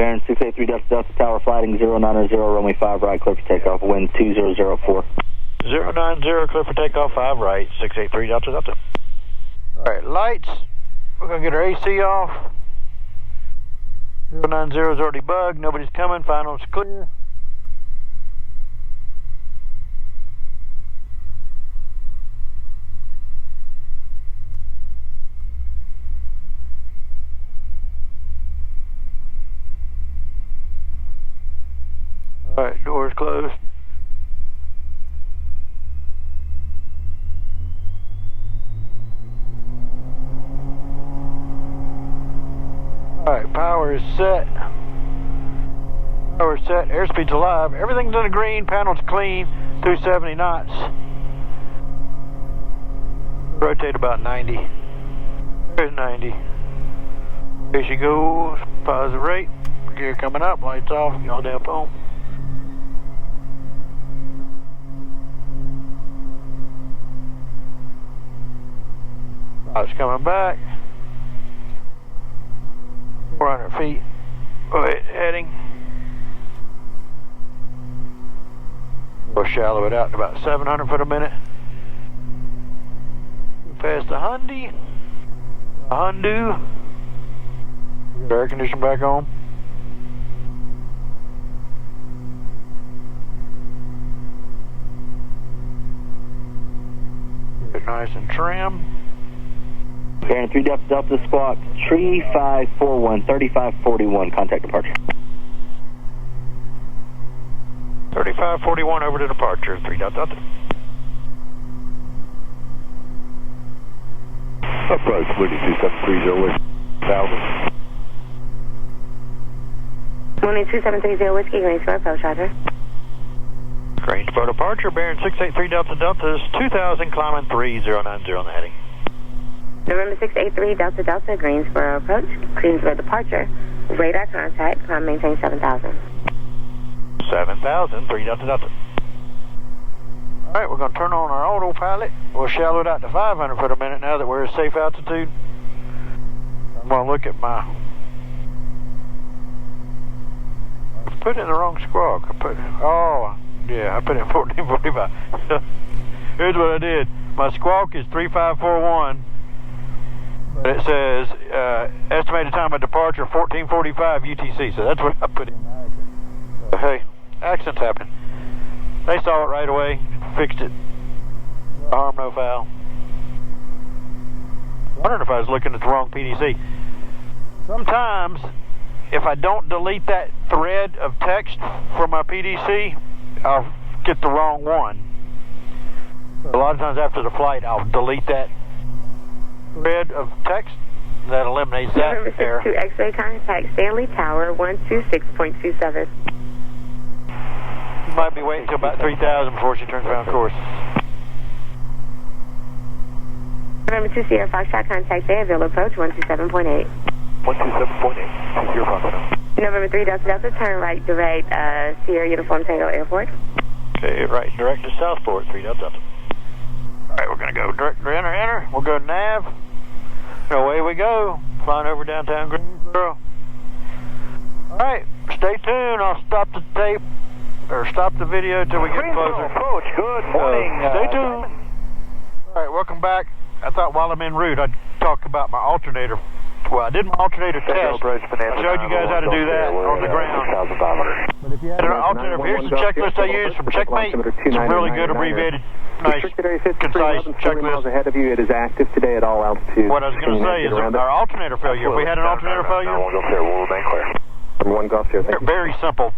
Baron 683 Delta Delta Tower, flighting 090, runway 5 right, clear for takeoff, wind 2004. 090, clear for takeoff, 5 right, 683 Delta Delta. Alright, lights. We're going to get our AC off. 090 is already bugged, nobody's coming, final's clear. Alright, doors closed. Alright, power is set. Power is set, airspeed's alive. Everything's in the green, panel's clean, 270 knots. Rotate about 90. There's 90. There she goes, positive rate. Gear coming up, lights off, y'all down home. Lights coming back. 400 feet. Heading. We'll shallow it out to about 700 foot a minute. Past the Hyundai. The Hyundai. Get air conditioner back on. Get it nice and trim. Baron 3 Delta Delta Squawk 3541, 3541, contact departure. 3541 over to departure, 3 Delta Delta. Approach 22730 Whiskey, 1000. 22730 Whiskey, Greensboro, approach, roger. Greensboro departure, Baron 683 Delta Delta is 2000, climbing 3090 on the heading. November 683 Delta Delta, Greensboro approach, Greensboro departure, radar contact, climb maintain 7000. 7000, 3 Delta Delta. Alright, we're going to turn on our autopilot. We'll shallow it out to 500 foot a minute now that we're at safe altitude. I'm going to look at my... I put in the wrong squawk. I put in 1445. Here's what I did. My squawk is 3541. But it says estimated time of departure 1445 UTC, so that's what I put in. Hey, accidents happen. They saw it right away, fixed it. No harm, no foul. Wondering if I was looking at the wrong PDC. Sometimes, if I don't delete that thread of text from my PDC, I'll get the wrong one. A lot of times after the flight, I'll delete that thread of text. That eliminates that error. November 62 X-ray contact Stanley Tower 126.27. You might be waiting until about 3,000 before she turns around course. November 2 Sierra Foxtrot contact Fayetteville approach 127.8. 127.8, Sierra Foxtrot. November 3 Delta Delta, turn right direct Sierra Uniform Tango Airport. Okay, right direct to Southport, 3 Delta Delta. Alright, we're going to go direct to enter. We'll go nav. And away we go. Flying over downtown Greensboro. Alright, stay tuned. I'll stop the tape, or stop the video until we get closer. Approach, good morning. Stay tuned. Alright, welcome back. I thought while I'm en route, I'd talk about my alternator. Well, I did my alternator test. I showed you guys how to do that on the ground. But if you had an alternator, here's the checklist I used from Checkmate. It's a really good abbreviated, nice, concise checklist. Ahead of you, it is active today at all altitudes. What I was going to say is our alternator failure. If we had an alternator failure, very simple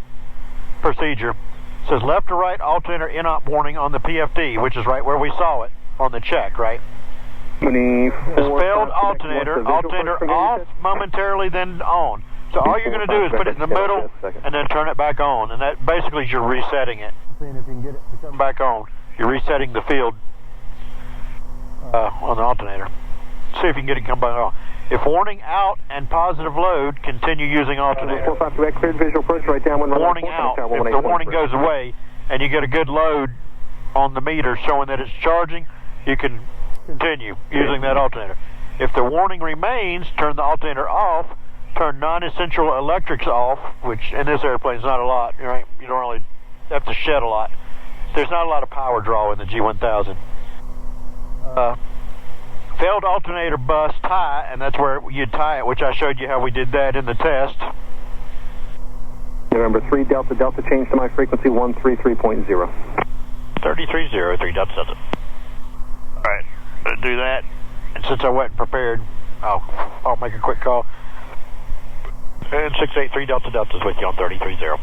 procedure. It says left to right alternator in-op warning on the PFD, which is right where we saw it on the check, right? It's failed alternator off momentarily, then on. So all you're going to do is put it in the middle and then turn it back on. And that basically is you're resetting it. Seeing if you can get it to come back on. You're resetting the field on the alternator. See if you can get it to come back on. If warning out and positive load, continue using alternator. Warning out, if the warning goes away and you get a good load on the meter showing that it's charging, you can continue using that alternator. If the warning remains, turn the alternator off, turn non-essential electrics off, which in this airplane is not a lot, right? You don't really have to shed a lot. There's not a lot of power draw in the G1000. Failed alternator bus tie, and that's where you tie it, which I showed you how we did that in the test. November 3 Delta Delta, change to my frequency 133.0. 3303 Delta Delta. Alright, let's do that. And since I wasn't prepared, I'll make a quick call. And 683 Delta Delta's with you on 3330.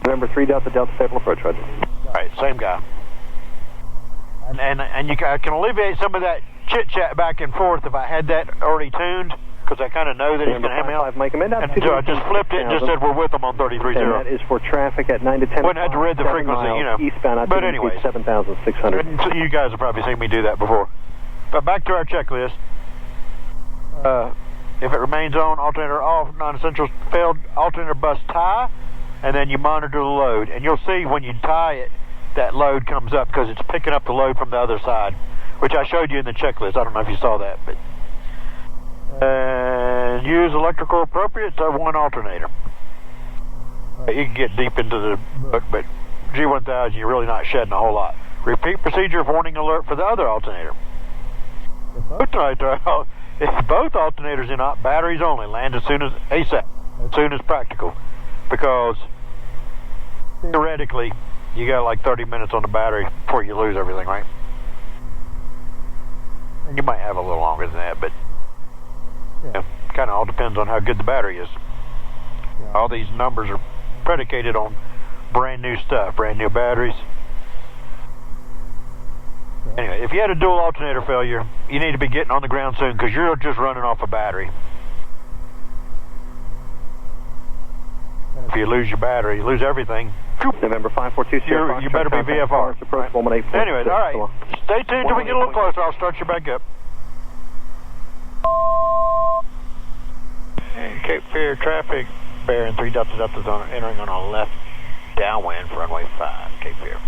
November 3 Delta Delta, stable approach, Roger. Alright, same guy. And I can alleviate some of that chit-chat back and forth if I had that already tuned, because I kind of know that he's going to have me on. So I just flipped it and just said we're with him on 3330. And that is for traffic at 9 to 10. Wouldn't have to read the frequency, you know. Eastbound, but anyway, 7,600. So you guys have probably seen me do that before. But back to our checklist. If it remains on, alternator off, non-essential, failed alternator bus tie, and then you monitor the load. And you'll see when you tie it, that load comes up because it's picking up the load from the other side, which I showed you in the checklist. I don't know if you saw that, but use electrical appropriate to one alternator. You can get deep into the book, but G1000, you're really not shedding a whole lot. Repeat procedure of warning alert for the other alternator. If both alternators in op, batteries only, land as soon as ASAP, as soon as practical, because theoretically you got like 30 minutes on the battery before you lose everything, right? And you might have a little longer than that, but yeah, kind of all depends on how good the battery is. All these numbers are predicated on brand new stuff, brand new batteries. Anyway, if you had a dual alternator failure, you need to be getting on the ground soon because you're just running off a battery. If you lose your battery, you lose everything. November 542, you better be VFR. Right. Anyways, all right. Stay tuned till we get a little closer. I'll start you back up. And Cape Fear traffic, bearing 3 Delta Delta's on, entering on a left downwind for runway 5, Cape Fear.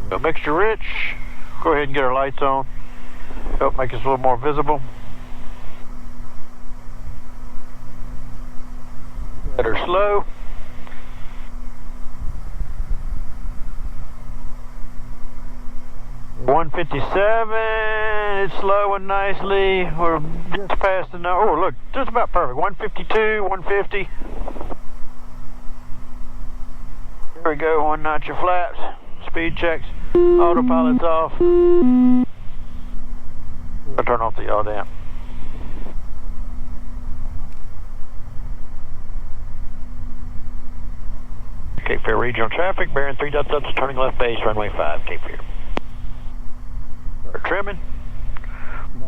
So mixture rich. Go ahead and get our lights on. Help make us a little more visible. Better slow. $157, it's slowing nicely. We're just past the number. Oh, look, just about perfect. 152, 150. There we go, one notch your flaps. Speed checks. Autopilot's off. I'll turn off the yaw damp. Cape Fear regional traffic, bearing 3 Delta Delta, turning left base, runway 5, Cape Fear. Start trimming.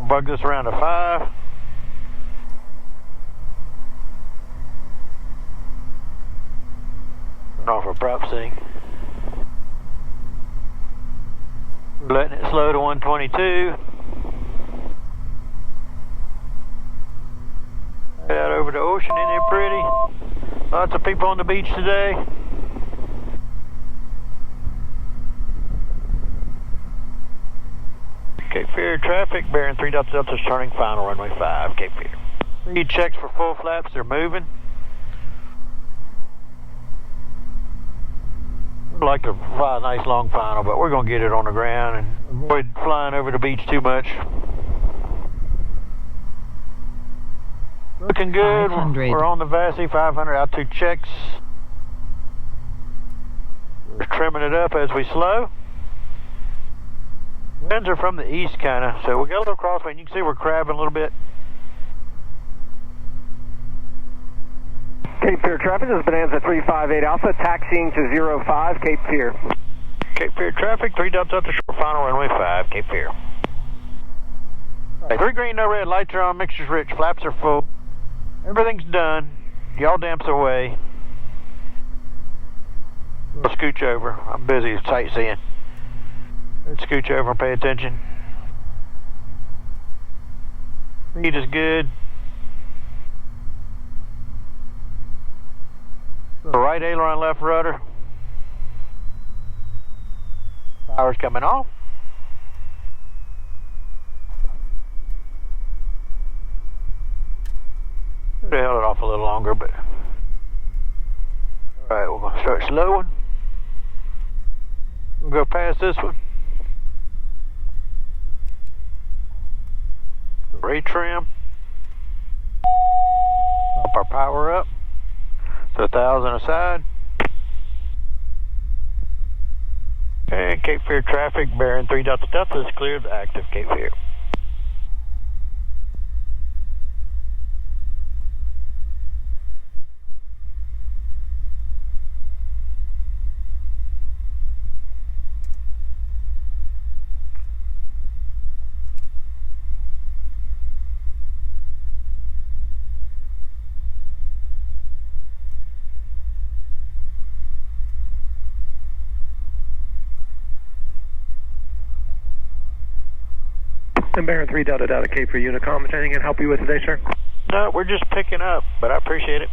Bug this around to 5. Turn off our prop seat. Letting it slow to 122. Head out over the ocean, isn't it pretty? Lots of people on the beach today. Cape Fear traffic, bearing 3 Delta Delta's turning final, runway 5, Cape Fear. Speed checks for full flaps, they're moving. I'd like to fly a nice long final, but we're going to get it on the ground and avoid flying over the beach too much. Looking good. 500. We're on the VASI 500 altitude checks. We're trimming it up as we slow. Winds are from the east kind of, so we got a little crosswind. You can see we're crabbing a little bit. Cape Fear traffic, this is Bonanza 358 Alpha, taxiing to 05, Cape Fear. Cape Fear traffic, 3 Delta Delta, short final, runway 5, Cape Fear. Right, 3 green, no red, lights are on, mixture's rich, flaps are full. Everything's done. Yaw damp's away. We'll scooch over. I'm busy sightseeing. Let's scooch over and pay attention. Speed is good. Right aileron, left rudder. Power's coming off. Could have held it off a little longer, but alright, we're going to start slowing. We'll go past this one. Retrim. Bump our power up. So 1,000 aside. And Cape Fear traffic, bearing 3 Delta Delta is cleared, active Cape Fear. And bearing 3 Delta Delta Cape for Unicom. Is anything I can help you with today, sir? No, we're just picking up, but I appreciate it.